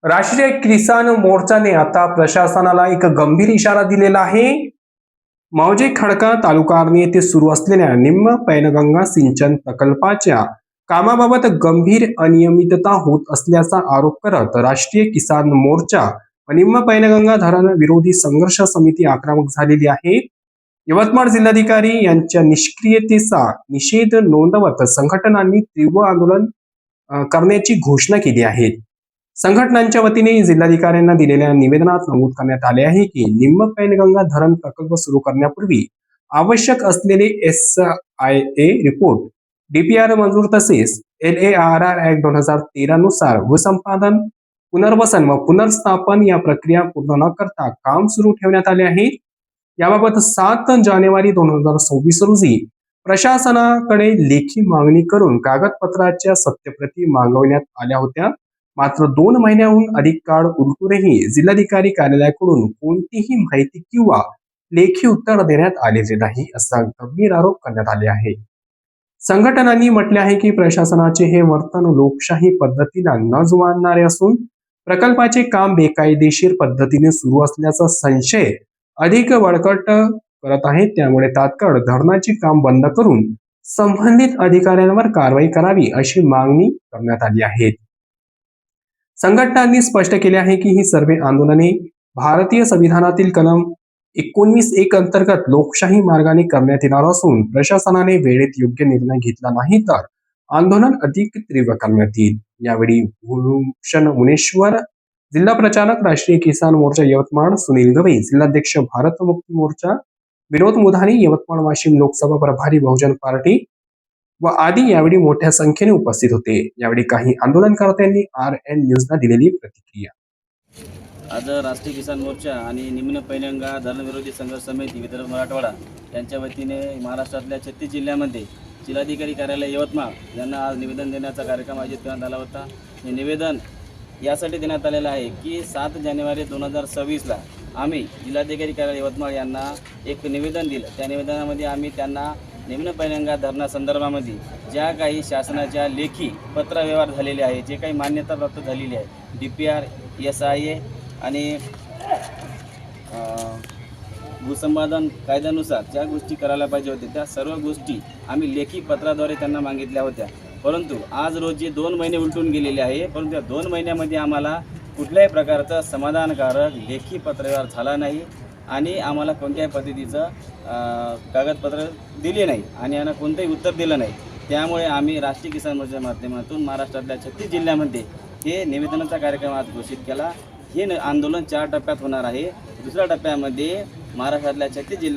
राष्ट्रीय किसान मोर्चाने आता प्रशासनाला एक गंभीर इशारा दिलेला आहे। मौजे खडका तालुका आर्णी येथे सुरू असलेल्या निम्न पैनगंगा सिंचन प्रकल्पाच्या कामाबाबत गंभीर अनियमितता होत असल्याचा आरोप करत राष्ट्रीय किसान मोर्चा व निम्न पैनगंगा धरण विरोधी संघर्ष समिती आक्रमक झालेली आहे। यवतमाळ जिल्हाधिकारी यांच्या निष्क्रियतेचा निषेध नोंदवत संघटनांनी तीव्र आंदोलन करण्याची घोषणा केली आहे। संघटनांच्या वतीने जिल्हाधिकाऱ्यांना दिलेल्या निवेदनात नमूद करण्यात आले आहे की निम्न पैनगंगा धरण प्रकल्प सुरू करण्यापूर्वी आवश्यक असलेले SIA रिपोर्ट, DPR मंजूर तसेच LARR ऍक्ट 2013 नुसार भूसंपादन, पुनर्वसन व पुनर्स्थापन या प्रक्रिया पूर्ण न करता काम सुरू ठेवण्यात आले आहे। याबाबत 7 जानेवारी 2026 रोजी प्रशासनाकडे लेखी मागणी करून कागदपत्राच्या सत्यप्रती मागवण्यात आल्या होत्या। मात्र 2 महिन्याहून अधिक काळ उलटूनही जिल्हाधिकारी कार्यालयाकडून कोणतीही माहिती किंवा लेखी उत्तर देण्यात आलेले नाही, असा गंभीर आरोप करण्यात आले आहे। संघटनांनी म्हटले आहे की प्रशासनाचे हे वर्तन लोकशाही पद्धतीला न जुमानणारे असून प्रकल्पाचे काम बेकायदेशीर पद्धतीने सुरू असल्याचा संशय अधिक बळकट करत आहे। त्यामुळे तात्काळ धरणाचे काम बंद करून संबंधित अधिकाऱ्यांवर कारवाई करावी अशी मागणी करण्यात आली आहे। संघटनांनी स्पष्ट केले आहे की ही सर्व आंदोलने भारतीय संविधानातील कलम 19(1) अंतर्गत लोकशाही मार्गाने करण्यात येणार असून प्रशासनाने वेळेत योग्य निर्णय घेतला नाही तर आंदोलन अधिक तीव्र करण्यात येईल। यावेळी भूषण मुनेश्वर, जिल्हा प्रचारक राष्ट्रीय किसान मोर्चा यवतमाळ, सुनील गवई, जिल्हाध्यक्ष भारत मुक्ती मोर्चा विनोद मुधानी, यवतमाळ वाशिम लोकसभा प्रभारी बहुजन पार्टी व आदी यावेळी मोठ्या संख्येने उपस्थित होते। यावेळी काही आंदोलनकर्त्यांनी RN न्यूजला दिलेली प्रतिक्रिया। आज राष्ट्रीय किसान मोर्चा आणि निम्न पैनगंगा धरण विरोधी संघर्ष समिती विदर्भ मराठवाडा यांच्या वतीने महाराष्ट्रातल्या 36 जिल्ह्यामध्ये जिल्हाधिकारी कार्यालय यवतमाळ यांना आज निवेदन देण्याचा कार्यक्रम आयोजित करण्यात आला होता। हे निवेदन यासाठी देण्यात आलेलं आहे की 7 जानेवारी 2026 आम्ही जिल्हाधिकारी कार्यालय यवतमाळ यांना एक निवेदन दिलं। त्या निवेदनामध्ये आम्ही त्यांना निम्न पैनगंगा धरणासंदर्भामध्ये ज्या काही शासनाच्या लेखी पत्रव्यवहार झालेले आहे, जे काही मान्यता प्राप्त झालेली आहे, DPR, SIA आणि भूसंपादन कायद्यानुसार ज्या गोष्टी करायला पाहिजे होत्या त्या सर्व गोष्टी आम्ही लेखी पत्राद्वारे त्यांना मागितल्या होत्या। परंतु आज रोजी 2 महिने उलटून गेलेले आहे, परंतु या 2 महिन्यामध्ये आम्हाला कुठल्याही प्रकारचा समाधानकारक लेखी पत्रव्यवहार झाला नाही आणि आम्हाला कोणत्याही पद्धतीचं कागदपत्र दिले नाही आणि यांना कोणतंही उत्तर दिलं नाही। त्यामुळे आम्ही राष्ट्रीय किसान मोर्चाच्या माध्यमातून महाराष्ट्रातल्या 36 जिल्ह्यामध्ये हे निवेदनाचा कार्यक्रम आज घोषित केला। हे आंदोलन 4 टप्प्यात होणार आहे। दुसऱ्या टप्प्यामध्ये महाराष्ट्रातल्या 36 जिल्ह्या